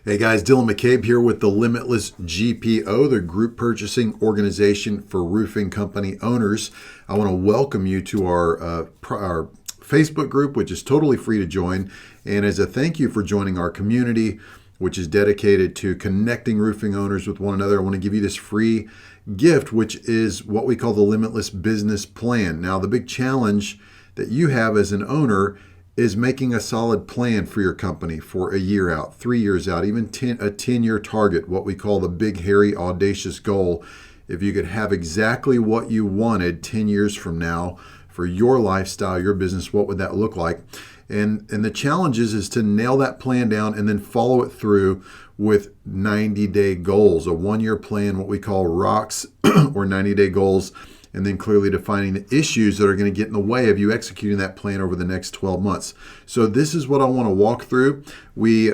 Hey guys, Dylan McCabe here with the Limitless GPO, the group purchasing organization for roofing company owners. I want to welcome you to our Facebook group, which is totally free to join. And as a thank you for joining our community, which is dedicated to connecting roofing owners with one another, I want to give you this free gift, which is what we call the Limitless Business Plan. Now, the big challenge that you have as an owner is making a solid plan for your company for a year out, 3 years out, even a 10-year target, what we call the big, hairy, audacious goal. If you could have exactly what you wanted 10 years from now for your lifestyle, your business, what would that look like? And the challenge is to nail that plan down and then follow it through with 90-day goals, a 1-year plan, what we call ROCs or 90-day goals, and then clearly defining the issues that are going to get in the way of you executing that plan over the next 12 months. So this is what I want to walk through. We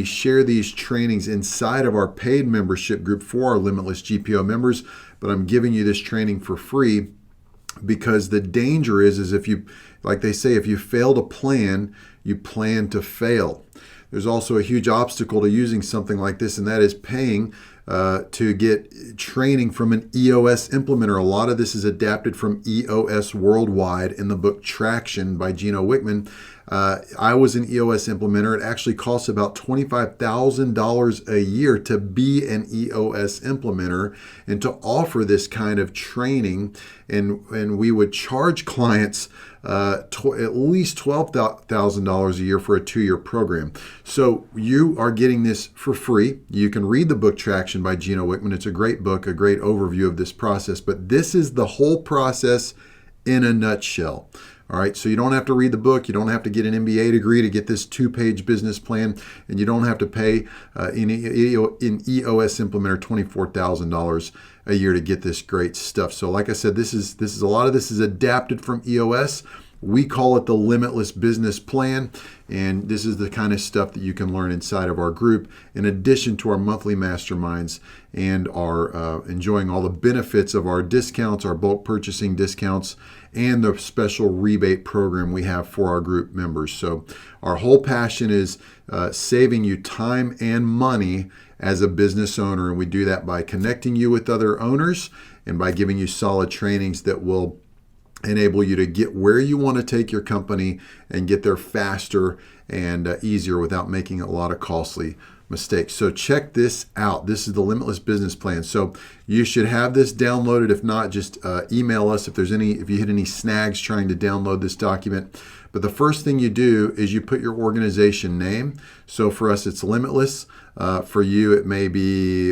share these trainings inside of our paid membership group for our Limitless GPO members, but I'm giving you this training for free because the danger is if you, like they say, if you fail to plan, you plan to fail. There's also a huge obstacle to using something like this, and that is paying to get training from an EOS implementer. A lot of this is adapted from EOS Worldwide in the book Traction by Gino Wickman. I was an EOS implementer. It actually costs about $25,000 a year to be an EOS implementer and to offer this kind of training. And we would charge clients at least $12,000 a year for a 2-year program. So you are getting this for free. You can read the book Traction by Gino Wickman. It's a great book, a great overview of this process. But this is the whole process in a nutshell. All right, so you don't have to read the book. You don't have to get an MBA degree to get this 2-page business plan, and you don't have to pay in EOS Implementer $24,000 a year to get this great stuff. So, like I said, this is a lot of this is adapted from EOS. We call it the Limitless Business Plan, and this is the kind of stuff that you can learn inside of our group, in addition to our monthly masterminds and our enjoying all the benefits of our discounts, our bulk purchasing discounts, and the special rebate program we have for our group members. So our whole passion is saving you time and money as a business owner, and we do that by connecting you with other owners and by giving you solid trainings that will enable you to get where you want to take your company and get there faster and easier without making a lot of costly mistakes. So check this out. This is the Limitless Business Plan. So you should have this downloaded. If not, just email us if you hit any snags trying to download this document. But the first thing you do is you put your organization name. So for us, it's Limitless. For you, it may be,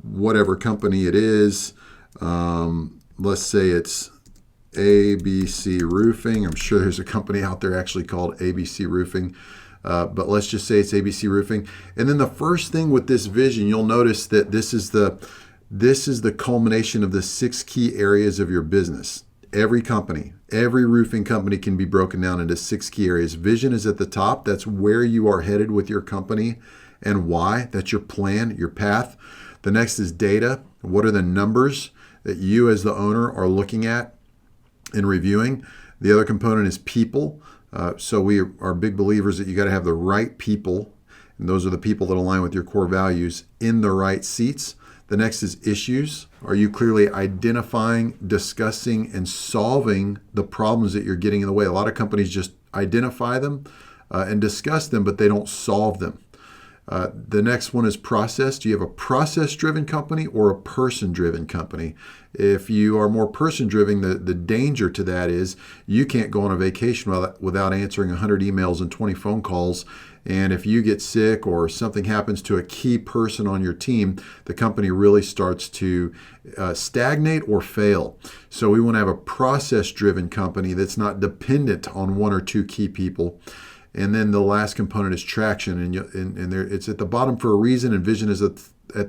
whatever company it is. Let's say it's ABC Roofing. I'm sure there's a company out there actually called ABC Roofing, but let's just say it's ABC Roofing. And then the first thing with this vision, you'll notice that this is the culmination of the 6 key areas of your business. Every roofing company can be broken down into 6 key areas. Vision is at the top. That's where you are headed with your company and why. That's your plan, your path. The next is data. What are the numbers that you as the owner are looking at in reviewing? The other component is people. So we are big believers that you got to have the right people, and those are the people that align with your core values, in the right seats. The next is issues. Are you clearly identifying, discussing, and solving the problems that you're getting in the way? A lot of companies just identify them and discuss them, but they don't solve them. The next one is process. Do you have a process-driven company or a person-driven company? If you are more person-driven, the danger to that is you can't go on a vacation without answering 100 emails and 20 phone calls. And if you get sick or something happens to a key person on your team, the company really starts to stagnate or fail. So we want to have a process-driven company that's not dependent on 1 or 2 key people. And then the last component is traction, and it's at the bottom for a reason, and vision is at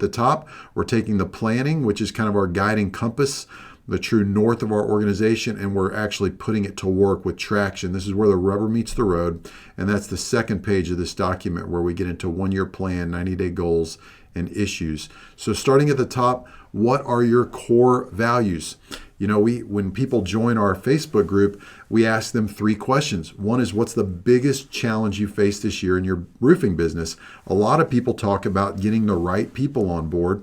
the top. We're taking the planning, which is kind of our guiding compass, the true north of our organization, and we're actually putting it to work with traction. This is where the rubber meets the road, and that's the second page of this document where we get into 1-year plan, 90-day goals, and issues. So starting at the top, what are your core values? When people join our Facebook group, we ask them 3 questions. One is, what's the biggest challenge you faced this year in your roofing business? A lot of people talk about getting the right people on board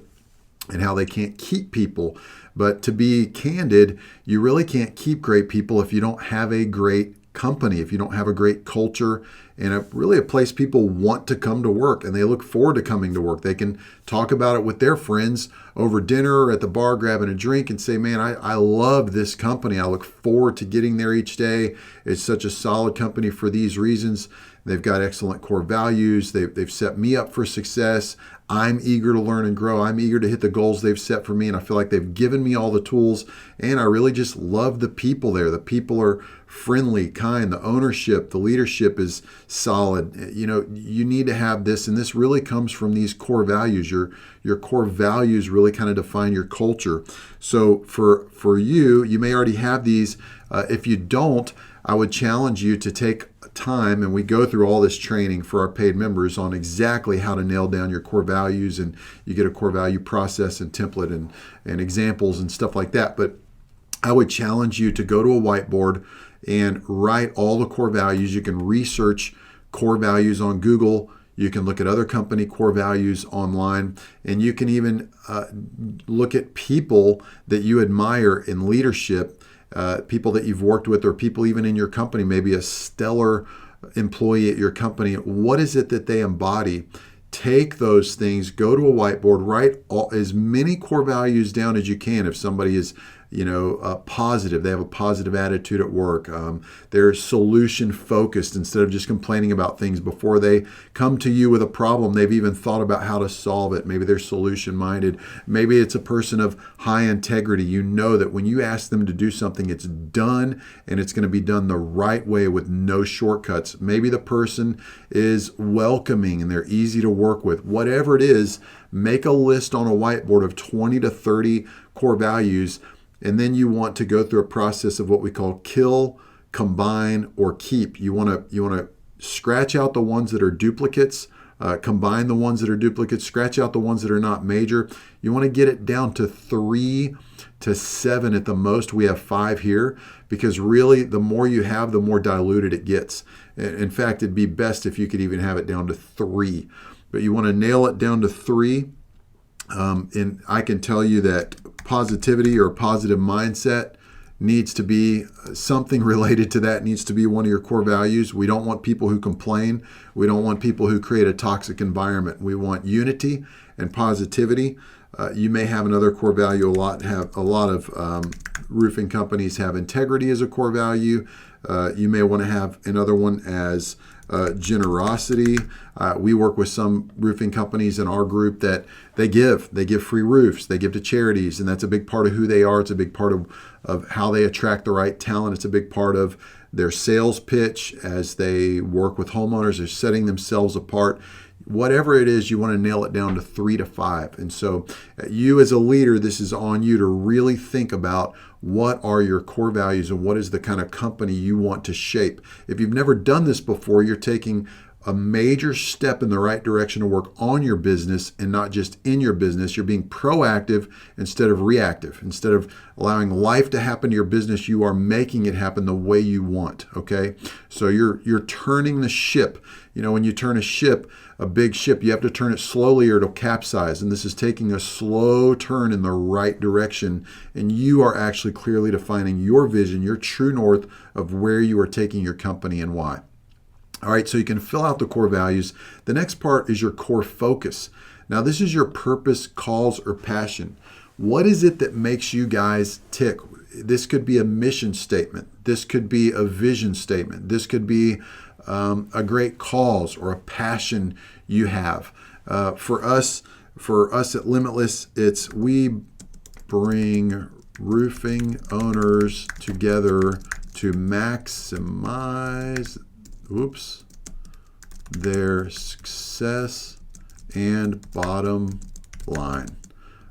and how they can't keep people. But to be candid, you really can't keep great people if you don't have a great company, if you don't have a great culture and really a place people want to come to work and they look forward to coming to work. They can talk about it with their friends over dinner or at the bar grabbing a drink and say, man, I love this company. I look forward to getting there each day. It's such a solid company for these reasons. They've got excellent core values. They've set me up for success. I'm eager to learn and grow. I'm eager to hit the goals they've set for me. And I feel like they've given me all the tools. And I really just love the people there. The people are friendly, kind. The ownership, the leadership is solid. You need to have this. And this really comes from these core values. Your core values really kind of define your culture. So for you may already have these. If you don't, I would challenge you to take time, and we go through all this training for our paid members on exactly how to nail down your core values, and you get a core value process and template and examples and stuff like that. But I would challenge you to go to a whiteboard and write all the core values. You can research core values on Google. You can look at other company core values online, and you can even look at people that you admire in leadership, people that you've worked with, or people even in your company, maybe a stellar employee at your company. What is it that they embody? Take those things, go to a whiteboard, write as many core values down as you can. If somebody is positive, they have a positive attitude at work. They're solution focused instead of just complaining about things. Before they come to you with a problem, they've even thought about how to solve it. Maybe they're solution minded. Maybe it's a person of high integrity. You know that when you ask them to do something, it's done, and it's going to be done the right way with no shortcuts. Maybe the person is welcoming and they're easy to work with. Whatever it is, make a list on a whiteboard of 20 to 30 core values. And then you want to go through a process of what we call kill, combine, or keep. You want to scratch out the ones that are duplicates, combine the ones that are duplicates, scratch out the ones that are not major. You want to get it down to 3 to 7 at the most. We have 5 here because really the more you have, the more diluted it gets. In fact, it'd be best if you could even have it down to 3. But you want to nail it down to 3. And I can tell you that positivity or positive mindset needs to be something related to that, needs to be one of your core values. We don't want people who complain. We don't want people who create a toxic environment. We want unity and positivity. You may have another core value. A lot of roofing companies have integrity as a core value. You may want to have another one as generosity. We work with some roofing companies in our group that they give free roofs, they give to charities, and that's a big part of who they are. It's a big part of how they attract the right talent. It's a big part of their sales pitch as they work with homeowners. They're setting themselves apart. Whatever it is, you want to nail it down to 3 to 5. And so you as a leader, this is on you to really think about what are your core values and what is the kind of company you want to shape. If you've never done this before, you're taking a major step in the right direction to work on your business and not just in your business. You're being proactive instead of reactive. Instead of allowing life to happen to your business, you are making it happen the way you want, okay? So you're turning the ship. When you turn a big ship, you have to turn it slowly or it'll capsize. And this is taking a slow turn in the right direction. And you are actually clearly defining your vision, your true north of where you are taking your company and why. All right, so you can fill out the core values. The next part is your core focus. Now, this is your purpose, cause, or passion. What is it that makes you guys tick? This could be a mission statement. This could be a vision statement. This could be a great cause or a passion you have. For us at Limitless, it's we bring roofing owners together to maximize their success and bottom line.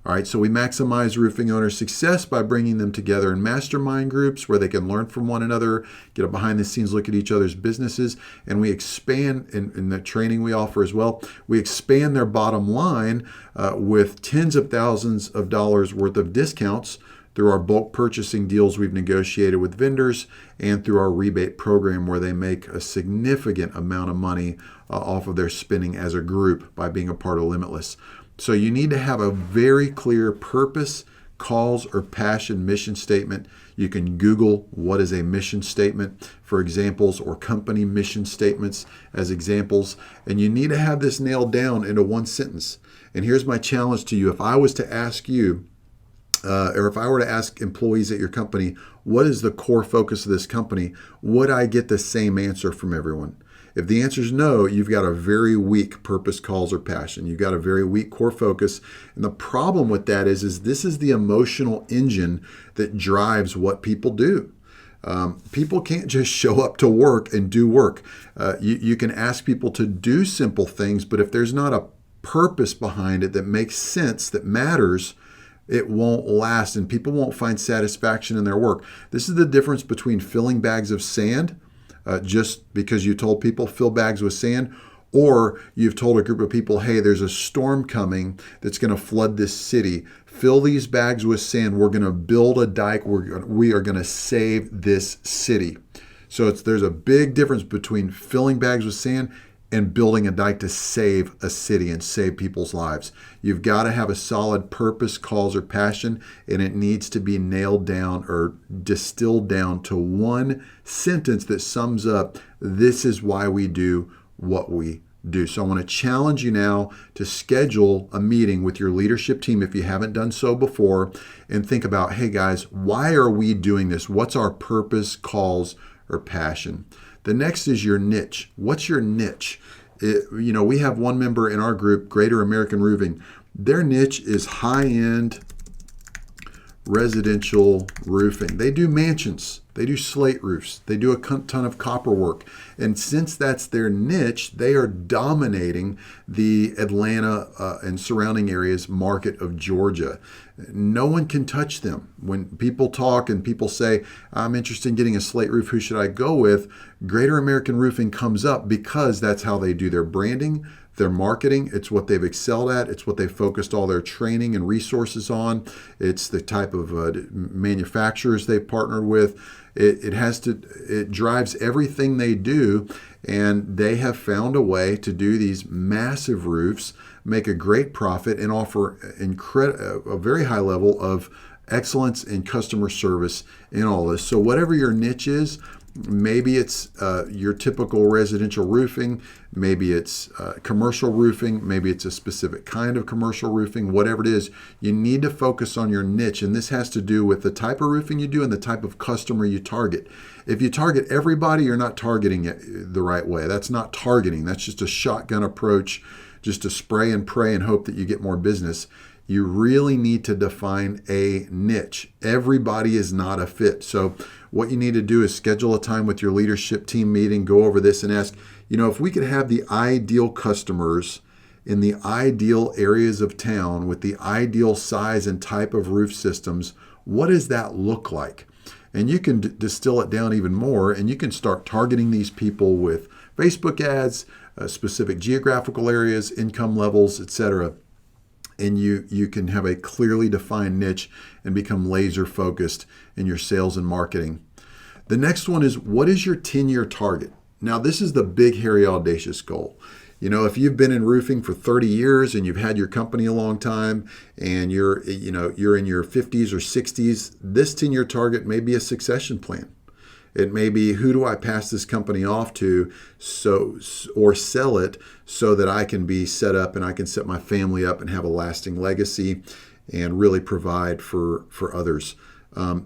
All right, so we maximize roofing owners' success by bringing them together in mastermind groups where they can learn from one another, get a behind-the-scenes look at each other's businesses, and we expand, in the training we offer as well, we expand their bottom line with tens of thousands of dollars worth of discounts through our bulk purchasing deals we've negotiated with vendors, and through our rebate program where they make a significant amount of money off of their spending as a group by being a part of Limitless. So you need to have a very clear purpose, cause, or passion mission statement. You can Google what is a mission statement for examples, or company mission statements as examples. And you need to have this nailed down into one sentence. And here's my challenge to you. If I was to ask you, or if I were to ask employees at your company, what is the core focus of this company, would I get the same answer from everyone? If the answer is no, you've got a very weak purpose, cause, or passion. You've got a very weak core focus. And the problem with that is this is the emotional engine that drives what people do. People can't just show up to work and do work. You can ask people to do simple things, but if there's not a purpose behind it that makes sense, that matters, it won't last, and people won't find satisfaction in their work. This is the difference between filling bags of sand, just because you told people fill bags with sand, or you've told a group of people, hey, there's a storm coming that's going to flood this city. Fill these bags with sand. We're going to build a dike. We are going to save this city. So there's a big difference between filling bags with sand and building a dike to save a city and save people's lives. You've got to have a solid purpose, cause, or passion, and it needs to be nailed down or distilled down to one sentence that sums up, this is why we do what we do. So I want to challenge you now to schedule a meeting with your leadership team if you haven't done so before, and think about, hey guys, why are we doing this? What's our purpose, cause, or passion? The next is your niche. What's your niche? We have one member in our group, Greater American Roofing. Their niche is high-end residential roofing. They do mansions. They do slate roofs. They do a ton of copper work. And since that's their niche, they are dominating the Atlanta and surrounding areas market of Georgia. No one can touch them. When people talk and people say, I'm interested in getting a slate roof, who should I go with? Greater American Roofing comes up because that's how they do their branding, their marketing. It's what they've excelled at. It's what they've focused all their training and resources on. It's the type of manufacturers they've partnered with. It drives everything they do, and they have found a way to do these massive roofs, make a great profit, and offer a very high level of excellence in customer service in all this. So whatever your niche is, maybe it's your typical residential roofing, maybe it's commercial roofing, maybe it's a specific kind of commercial roofing, whatever it is, you need to focus on your niche. And this has to do with the type of roofing you do and the type of customer you target. If you target everybody, you're not targeting it the right way. That's not targeting. That's just a shotgun approach, just to spray and pray and hope that you get more business. You really need to define a niche. Everybody is not a fit. So what you need to do is schedule a time with your leadership team meeting, go over this and ask, if we could have the ideal customers in the ideal areas of town with the ideal size and type of roof systems, what does that look like? And you can distill it down even more, and you can start targeting these people with Facebook ads, specific geographical areas, income levels, etc. And you can have a clearly defined niche and become laser focused in your sales and marketing. The next one is, what is your 10-year target? Now, this is the big, hairy, audacious goal. If you've been in roofing for 30 years and you've had your company a long time and you're in your 50s or 60s, this 10-year target may be a succession plan. It may be, who do I pass this company off to or sell it so that I can be set up and I can set my family up and have a lasting legacy and really provide for others.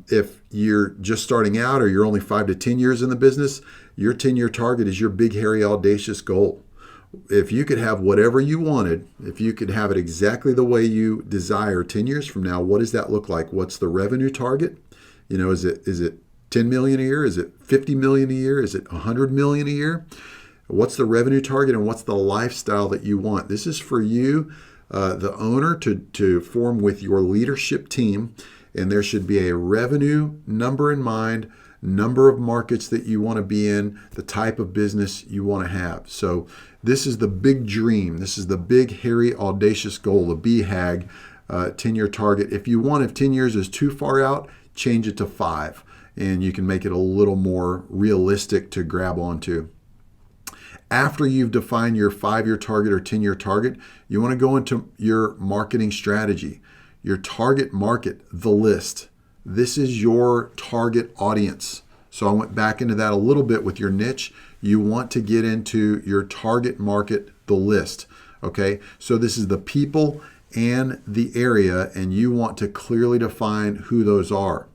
If you're just starting out or you're only 5 to 10 years in the business, your 10-year target is your big, hairy, audacious goal. If you could have whatever you wanted, if you could have it exactly the way you desire 10 years from now, what does that look like? What's the revenue target? Is it 10 million a year? Is it 50 million a year? Is it 100 million a year? What's the revenue target and what's the lifestyle that you want? This is for you, the owner, to form with your leadership team, and there should be a revenue number in mind, number of markets that you want to be in, the type of business you want to have. So this is the big dream. This is the big, hairy, audacious goal, the BHAG, 10-year target. If you want, if 10 years is too far out, change it to 5, and you can make it a little more realistic to grab onto. After you've defined your 5-year target or 10-year target, you want to go into your marketing strategy, your target market, the list. This is your target audience. So I went back into that a little bit with your niche. You want to get into your target market, the list. Okay, so this is the people and the area, and you want to clearly define who those are.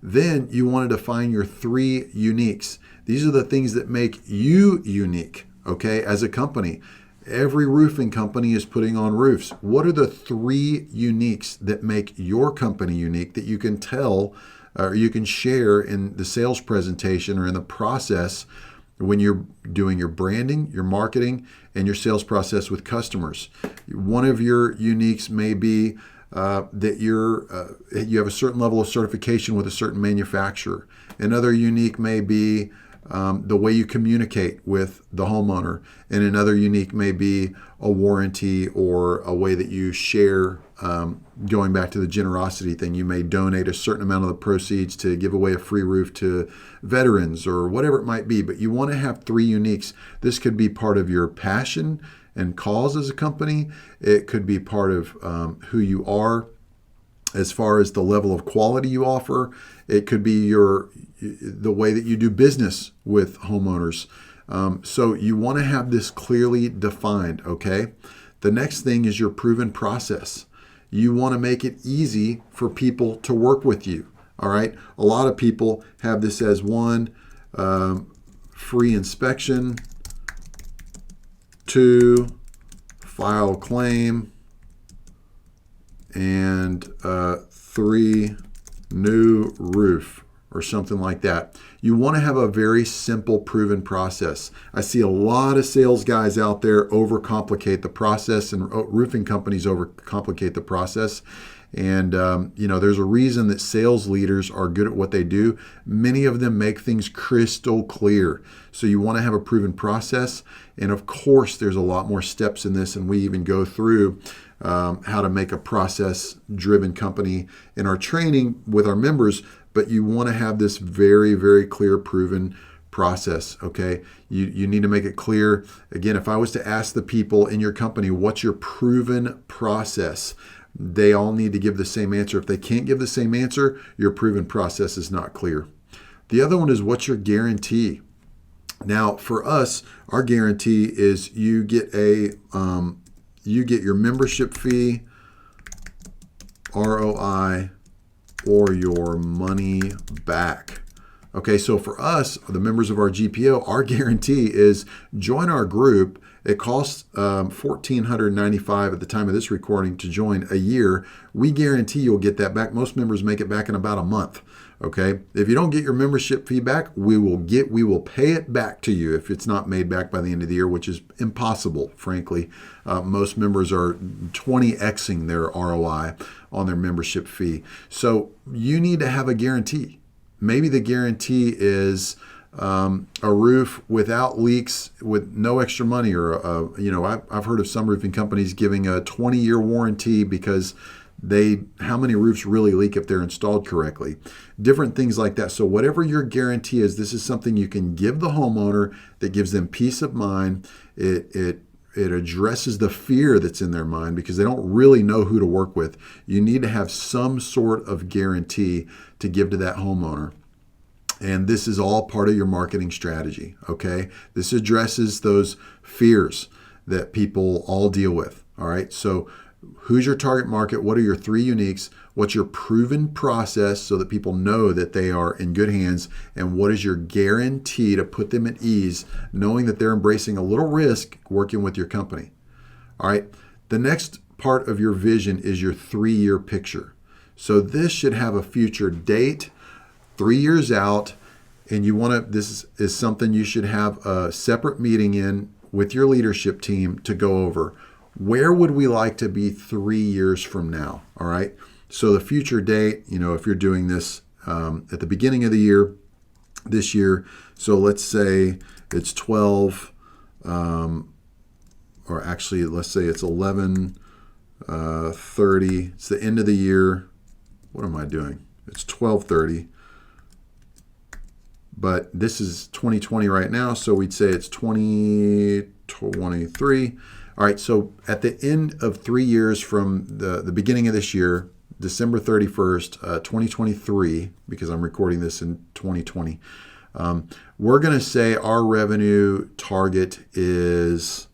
Then you want to define your 3 uniques. These are the things that make you unique, okay, as a company. Every roofing company is putting on roofs. What are the 3 uniques that make your company unique that you can tell or you can share in the sales presentation or in the process when you're doing your branding, your marketing, and your sales process with customers? One of your uniques may be that you have a certain level of certification with a certain manufacturer. Another unique may be the way you communicate with the homeowner. And another unique may be a warranty or a way that you share, going back to the generosity thing. You may donate a certain amount of the proceeds to give away a free roof to veterans or whatever it might be. But you want to have 3 uniques. This could be part of your passion and cause as a company. It could be part of who you are as far as the level of quality you offer. It could be the way that you do business with homeowners. So you want to have this clearly defined, okay? The next thing is your proven process. You want to make it easy for people to work with you, all right? A lot of people have this as 1, free inspection, 2, file claim, and 3, new roof, or something like that. You want to have a very simple, proven process. I see a lot of sales guys out there overcomplicate the process, and roofing companies overcomplicate the process. And there's a reason that sales leaders are good at what they do. Many of them make things crystal clear. So you want to have a proven process. And of course, there's a lot more steps in this, and we even go through how to make a process-driven company in our training with our members. But you want to have this very, very clear, proven process, okay? You need to make it clear. Again, if I was to ask the people in your company, what's your proven process? They all need to give the same answer. If they can't give the same answer, your proven process is not clear. The other one is, what's your guarantee? Now, for us, our guarantee is you get your membership fee, ROI, or your money back. Okay, so for us, the members of our GPO, our guarantee is join our group. It costs $1,495 at the time of this recording to join a year. We guarantee you'll get that back. Most members make it back in about a month. Okay, if you don't get your membership fee back, we will pay it back to you if it's not made back by the end of the year, which is impossible, frankly. Most members are 20xing their ROI on their membership fee. So you need to have a guarantee. Maybe the guarantee is a roof without leaks with no extra money, or I've heard of some roofing companies giving a 20-year warranty because how many roofs really leak if they're installed correctly. Different things like that. So whatever your guarantee is, this is something you can give the homeowner that gives them peace of mind. It addresses the fear that's in their mind because they don't really know who to work with. You need to have some sort of guarantee to give to that homeowner. And this is all part of your marketing strategy, okay? This addresses those fears that people all deal with, all right? So who's your target market? What are your 3 uniques? What's your proven process so that people know that they are in good hands? And what is your guarantee to put them at ease, knowing that they're embracing a little risk working with your company? All right. The next part of your vision is your 3-year picture. So this should have a future date, 3 years out, and this is something you should have a separate meeting in with your leadership team to go over. Where would we like to be 3 years from now? All right. So the future date, if you're doing this at the beginning of the year, this year, so let's say it's 12, or actually let's say it's 11, 30. It's the end of the year. What am I doing? It's 12:30. But this is 2020 right now, so we'd say it's 2023. All right, so at the end of 3 years from the beginning of this year, December 31st, 2023, because I'm recording this in 2020, we're going to say our revenue target is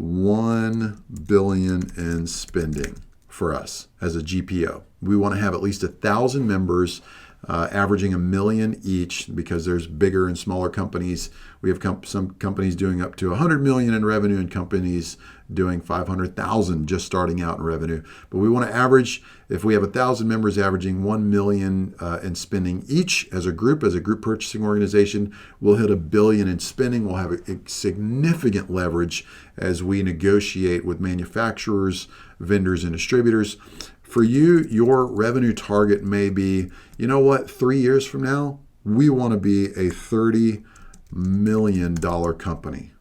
$1 billion in spending for us as a GPO. We want to have at least 1,000 members, averaging $1 million each, because there's bigger and smaller companies. We have some companies doing up to $100 million in revenue and companies doing $500,000 just starting out in revenue. But we want to average, if we have 1,000 members, averaging $1 million in spending each as a group purchasing organization, we'll hit $1 billion in spending. We'll have a significant leverage as we negotiate with manufacturers, vendors, and distributors. For you, your revenue target may be, 3 years from now, we want to be a $30 million company.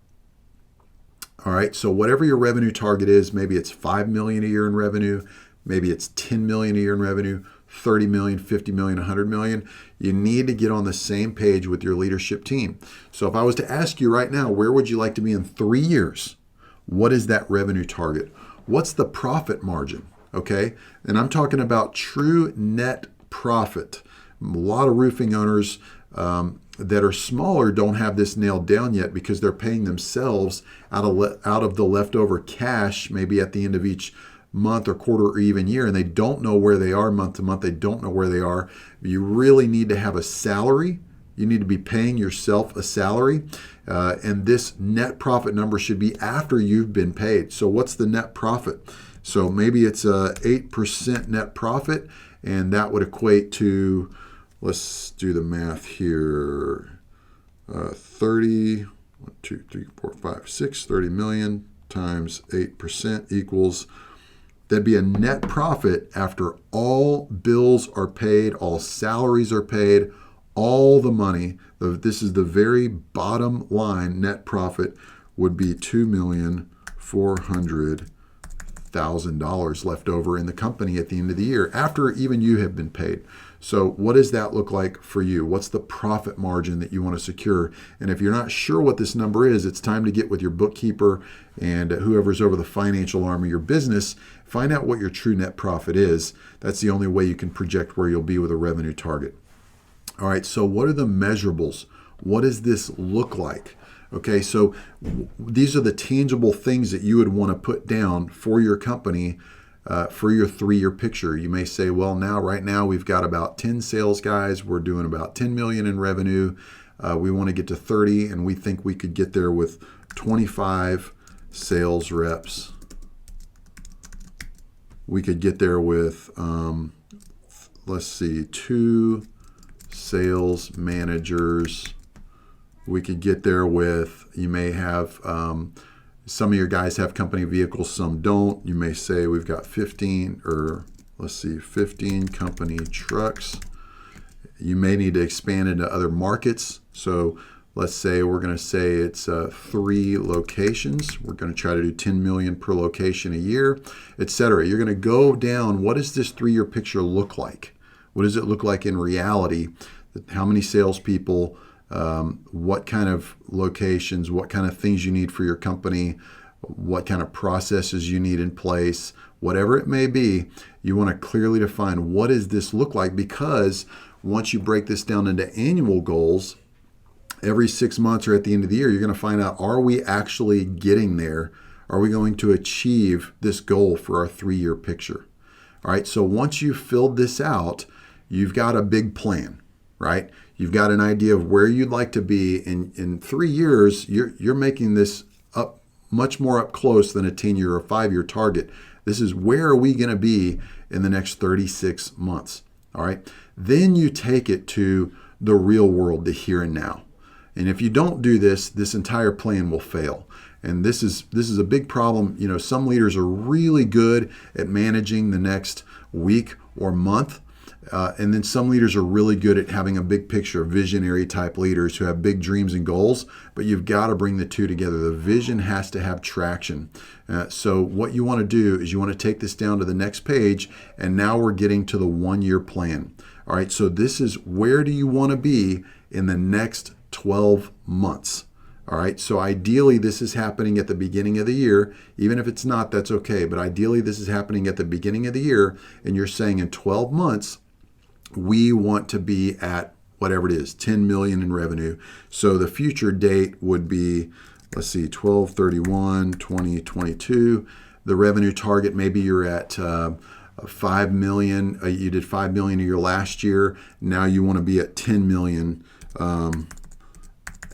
All right, so whatever your revenue target is, maybe it's $5 million a year in revenue, maybe it's $10 million a year in revenue, 30 million, 50 million, 100 million, you need to get on the same page with your leadership team. So if I was to ask you right now, where would you like to be in 3 years? What is that revenue target? What's the profit margin? Okay, and I'm talking about true net profit. A lot of roofing owners that are smaller don't have this nailed down yet because they're paying themselves out of the leftover cash, maybe at the end of each month or quarter or even year, and they don't know where they are month to month. They don't know where they are. You really need to have a salary. You need to be paying yourself a salary, and this net profit number should be after you've been paid. So what's the net profit? So maybe it's a 8% net profit, and that would equate to, let's do the math here, 30 million times 8% equals, that'd be a net profit after all bills are paid, all salaries are paid, all the money. This is the very bottom line. Net profit would be $2,400,000 left over in the company at the end of the year, after even you have been paid. So what does that look like for you? What's the profit margin that you want to secure? And if you're not sure what this number is, it's time to get with your bookkeeper and whoever's over the financial arm of your business. Find out what your true net profit is. That's the only way you can project where you'll be with a revenue target. All right, so what are the measurables? What does this look like? Okay, so these are the tangible things that you would want to put down for your company for your 3-year picture. You may say, well, right now we've got about 10 sales guys. We're doing about 10 million in revenue. We want to get to 30, and we think we could get there with 25 sales reps. We could get there with, 2 sales managers. We could get there with, you may have, some of your guys have company vehicles, some don't. You may say we've got 15 company trucks. You may need to expand into other markets. So let's say we're going to say it's 3 locations. We're going to try to do 10 million per location a year, etc. You're going to go down. What does this 3-year picture look like? What does it look like in reality? How many salespeople? What kind of locations, what kind of things you need for your company, what kind of processes you need in place, whatever it may be, you want to clearly define what does this look like, because once you break this down into annual goals, every 6 months or at the end of the year, you're going to find out, are we actually getting there? Are we going to achieve this goal for our 3-year picture? All right, so once you've filled this out, you've got a big plan, right? You've got an idea of where you'd like to be in 3 years. You're making this up much more up close than a 10-year or 5-year target. This is where are we going to be in the next 36 months. All right. Then you take it to the real world, the here and now. And if you don't do this, this entire plan will fail. And this is a big problem. Some leaders are really good at managing the next week or month. And then some leaders are really good at having a big picture, visionary type leaders who have big dreams and goals, but you've got to bring the two together. The vision has to have traction. So what you want to do is you want to take this down to the next page, and now we're getting to the 1-year plan. All right, so this is where do you want to be in the next 12 months. All right, so ideally this is happening at the beginning of the year. Even if it's not, that's okay. But ideally this is happening at the beginning of the year, and you're saying in 12 months, we want to be at whatever it is, 10 million in revenue. So the future date would be, let's see, 12/31/2022. The revenue target, maybe you're at 5 million. You did 5 million a year last year. Now you want to be at 10 million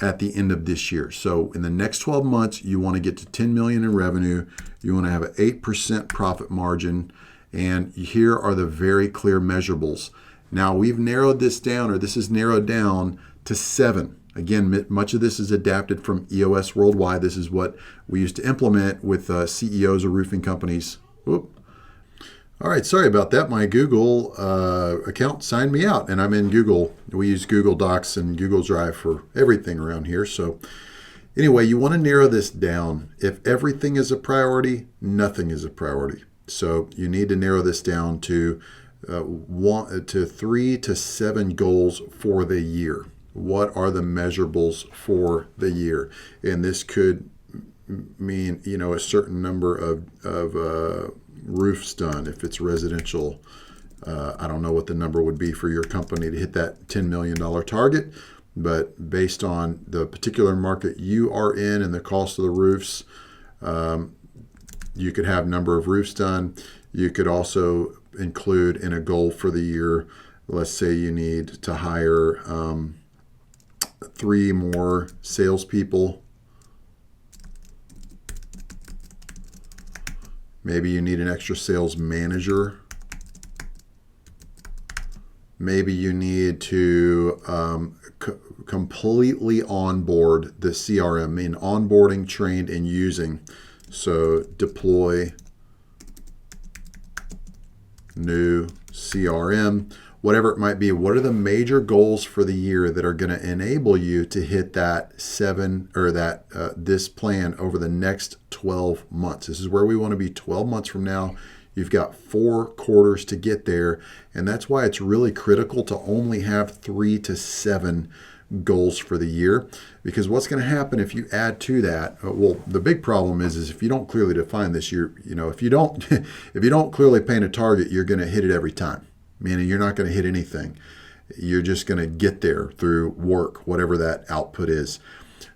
at the end of this year. So in the next 12 months, you want to get to 10 million in revenue. You want to have an 8% profit margin. And here are the very clear measurables. Now we've narrowed this down, or this is narrowed down to 7. Again, much of this is adapted from EOS Worldwide. This is what we used to implement with CEOs of roofing companies. Whoop. All right, sorry about that. My Google account signed me out, and I'm in Google. We use Google Docs and Google Drive for everything around here. So anyway, you want to narrow this down. If everything is a priority, nothing is a priority. So you need to narrow this down to 3 to 7 goals for the year. What are the measurables for the year? And this could mean, a certain number of roofs done. If it's residential, I don't know what the number would be for your company to hit that $10 million target, but based on the particular market you are in and the cost of the roofs, you could have number of roofs done. You could also include in a goal for the year, let's say you need to hire 3 more salespeople. Maybe you need an extra sales manager. Maybe you need to completely onboard the CRM, mean onboarding, trained, and using. So deploy new CRM, whatever it might be. What are the major goals for the year that are going to enable you to hit that this plan over the next 12 months? This is where we want to be 12 months from now. You've got 4 quarters to get there, and that's why it's really critical to only have 3 to 7 goals for the year, because what's going to happen if you add to that, well, the big problem is if you don't clearly define this, if you don't clearly paint a target, you're going to hit it every time, meaning you're not going to hit anything. You're just going to get there through work, whatever that output is.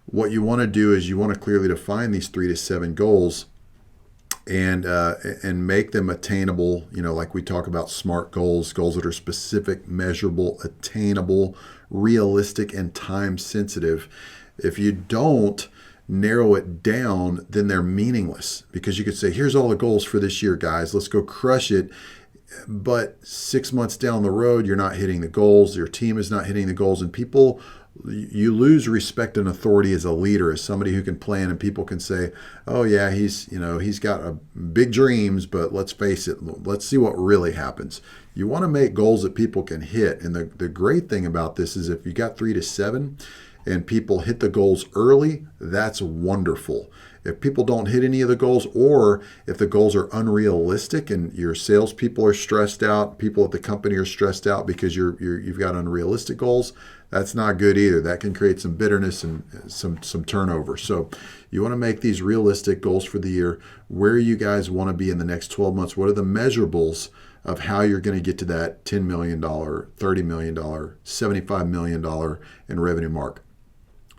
What you want to do is you want to clearly define these 3 to 7 goals and make them attainable, like we talk about SMART goals that are specific, measurable, attainable, realistic, and time sensitive. If you don't narrow it down, then they're meaningless, because you could say, here's all the goals for this year, guys, let's go crush it. But 6 months down the road, you're not hitting the goals, your team is not hitting the goals, and you lose respect and authority as a leader, as somebody who can plan, and people can say, oh yeah, he's got big dreams, but let's face it, let's see what really happens. You want to make goals that people can hit. And the great thing about this is if you got 3 to 7 and people hit the goals early, that's wonderful. If people don't hit any of the goals, or if the goals are unrealistic and your salespeople are stressed out, people at the company are stressed out because you've got unrealistic goals, that's not good either. That can create some bitterness and some turnover. So you want to make these realistic goals for the year. Where you guys want to be in the next 12 months? What are the measurables of how you're going to get to that $10 million, $30 million, $75 million in revenue mark?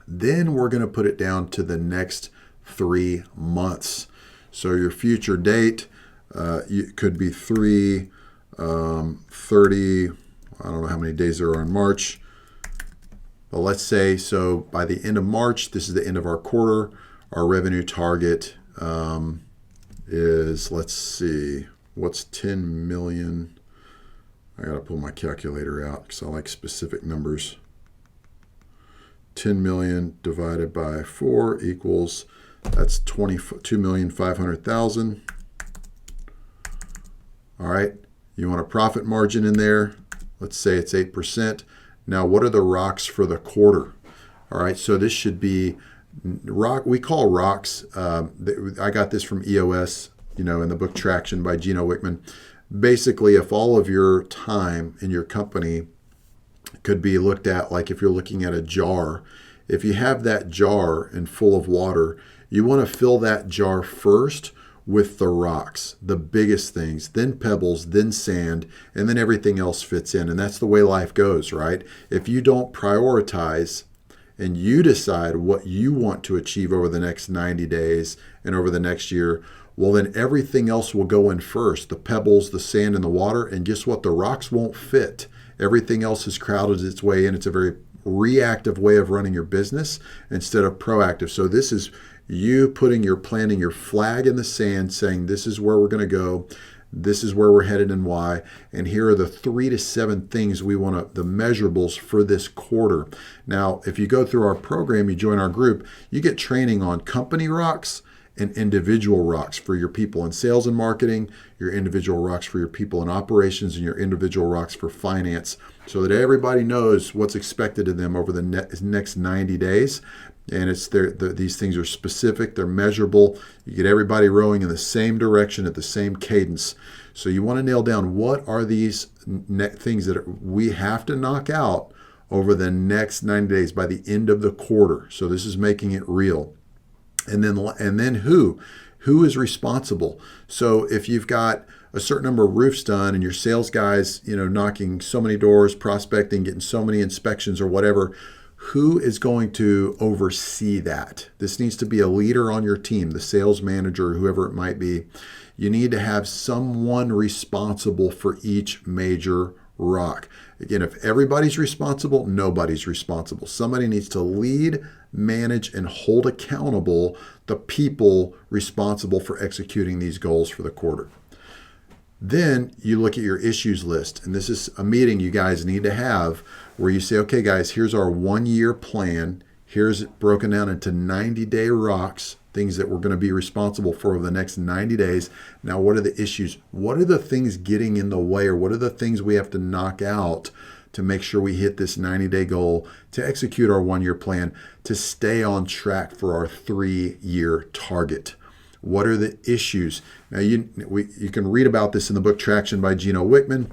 Then we're going to put it down to the next 3 months. So your future date could be 30, I don't know how many days there are in March. But let's say, so by the end of March, this is the end of our quarter, our revenue target is, let's see, what's 10 million? I got to pull my calculator out because I like specific numbers. 10 million divided by 4 equals, that's 22,500,000. All right, you want a profit margin in there. Let's say it's 8%. Now, what are the rocks for the quarter? All right, so this should be rock. We call rocks. I got this from EOS, in the book Traction by Gino Wickman. Basically, if all of your time in your company could be looked at like if you're looking at a jar, if you have that jar and full of water, you want to fill that jar first with the rocks, the biggest things, then pebbles, then sand, and then everything else fits in. And that's the way life goes, right? If you don't prioritize and you decide what you want to achieve over the next 90 days and over the next year, well, then everything else will go in first, the pebbles, the sand, and the water. And guess what? The rocks won't fit. Everything else has crowded its way in. It's a very reactive way of running your business instead of proactive. So this is you planting your flag in the sand, saying this is where we're going to go, this is where we're headed and why, and here are the 3 to 7 things we want the measurables for this quarter. Now, if you go through our program, you join our group, you get training on company rocks and individual rocks for your people in sales and marketing, your individual rocks for your people in operations, and your individual rocks for finance, so that everybody knows what's expected of them over the next 90 days. And these things are specific, they're measurable. You get everybody rowing in the same direction at the same cadence. So you want to nail down what are these things that we have to knock out over the next 90 days by the end of the quarter. So this is making it real. And then who is responsible? So if you've got a certain number of roofs done and your sales guys, knocking so many doors, prospecting, getting so many inspections or whatever, who is going to oversee that? This needs to be a leader on your team, the sales manager, whoever it might be. You need to have someone responsible for each major rock. Again, if everybody's responsible, nobody's responsible. Somebody needs to lead, manage, and hold accountable the people responsible for executing these goals for the quarter. Then you look at your issues list, and this is a meeting you guys need to have where you say, okay, guys, here's our 1-year plan. Here's it broken down into 90-day rocks, things that we're going to be responsible for over the next 90 days. Now, what are the issues? What are the things getting in the way, or what are the things we have to knock out to make sure we hit this 90-day goal, to execute our 1-year plan, to stay on track for our 3-year target? What are the issues? Now, you can read about this in the book Traction by Gino Wickman,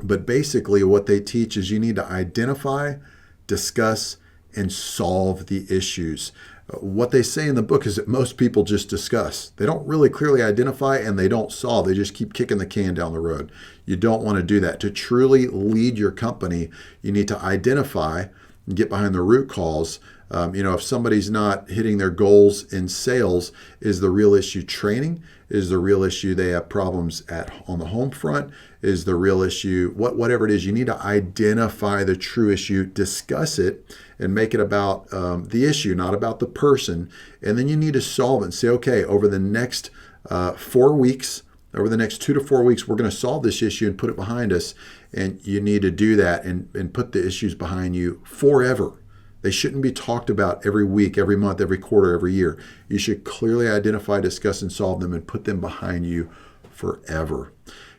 but basically what they teach is you need to identify, discuss, and solve the issues. What they say in the book is that most people just discuss. They don't really clearly identify and they don't solve. They just keep kicking the can down the road. You don't want to do that. To truly lead your company, you need to identify and get behind the root cause. If somebody's not hitting their goals in sales, is the real issue training? Is the real issue they have problems on the home front? Is the real issue whatever it is? You need to identify the true issue, discuss it, and make it about the issue, not about the person. And then you need to solve it and say, okay, over the next 4 weeks, over the next 2 to 4 weeks, we're going to solve this issue and put it behind us. And you need to do that and put the issues behind you forever. They shouldn't be talked about every week, every month, every quarter, every year. You should clearly identify, discuss, and solve them and put them behind you forever.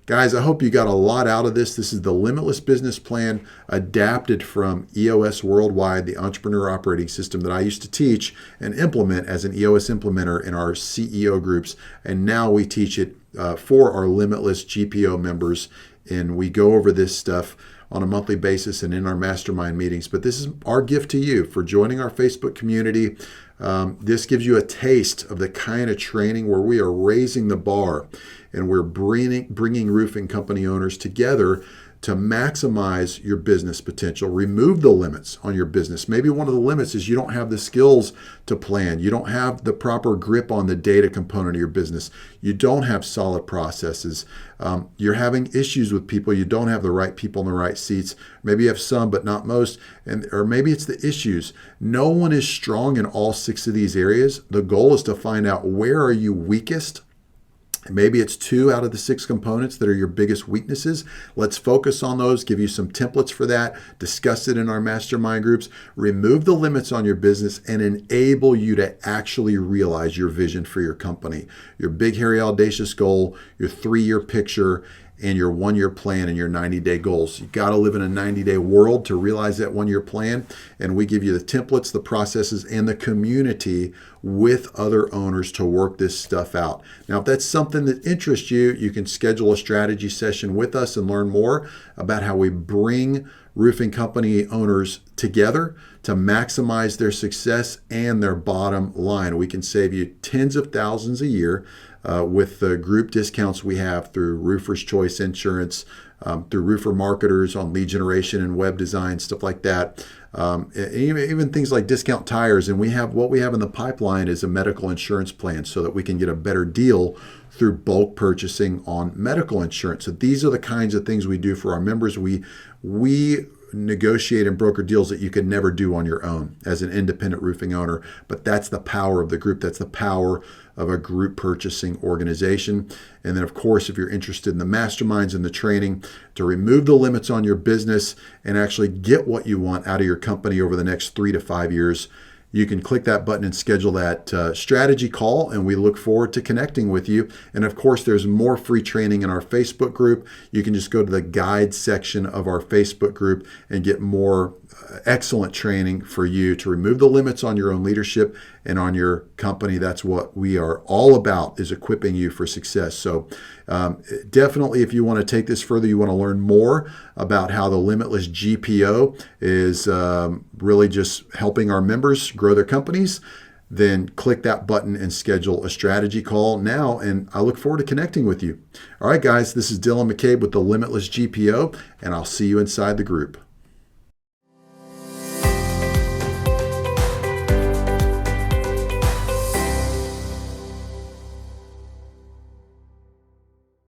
Guys, I hope you got a lot out of this. This is the Limitless Business Plan adapted from EOS Worldwide, the entrepreneur operating system that I used to teach and implement as an EOS implementer in our CEO groups. And now we teach it for our Limitless GPO members. And we go over this stuff on a monthly basis and in our mastermind meetings. But this is our gift to you for joining our Facebook community. This gives you a taste of the kind of training where we are raising the bar and we're bringing roofing company owners together to maximize your business potential, remove the limits on your business. Maybe one of the limits is you don't have the skills to plan. You don't have the proper grip on the data component of your business. You don't have solid processes. You're having issues with people. You don't have the right people in the right seats. Maybe you have some, but not most. Or maybe it's the issues. No one is strong in all 6 of these areas. The goal is to find out where are you weakest. Maybe it's 2 out of the 6 components that are your biggest weaknesses. Let's focus on those, give you some templates for that, discuss it in our mastermind groups, remove the limits on your business, and enable you to actually realize your vision for your company, your big, hairy, audacious goal, your 3-year picture, and your 1-year plan and your 90-day goals. You got to live in a 90-day world to realize that 1-year plan, and we give you the templates, the processes, and the community with other owners to work this stuff out. Now, if that's something that interests you, you can schedule a strategy session with us and learn more about how we bring roofing company owners together to maximize their success and their bottom line. We can save you tens of thousands a year with the group discounts we have through Roofers Choice Insurance, through Roofer Marketers on lead generation and web design, stuff like that. Even things like discount tires. And what we have in the pipeline is a medical insurance plan so that we can get a better deal through bulk purchasing on medical insurance. So these are the kinds of things we do for our members. We negotiate and broker deals that you could never do on your own as an independent roofing owner. But that's the power of the group. That's the power of a group purchasing organization. And then, of course, if you're interested in the masterminds and the training to remove the limits on your business and actually get what you want out of your company over the next 3 to 5 years, you can click that button and schedule that strategy call, and we look forward to connecting with you. And of course, there's more free training in our Facebook group. You can just go to the guide section of our Facebook group and get more excellent training for you to remove the limits on your own leadership and on your company. That's what we are all about, is equipping you for success. So definitely, if you want to take this further, you want to learn more about how the Limitless GPO is really just helping our members grow their companies, then click that button and schedule a strategy call now. And I look forward to connecting with you. All right, guys, this is Dylan McCabe with the Limitless GPO, and I'll see you inside the group.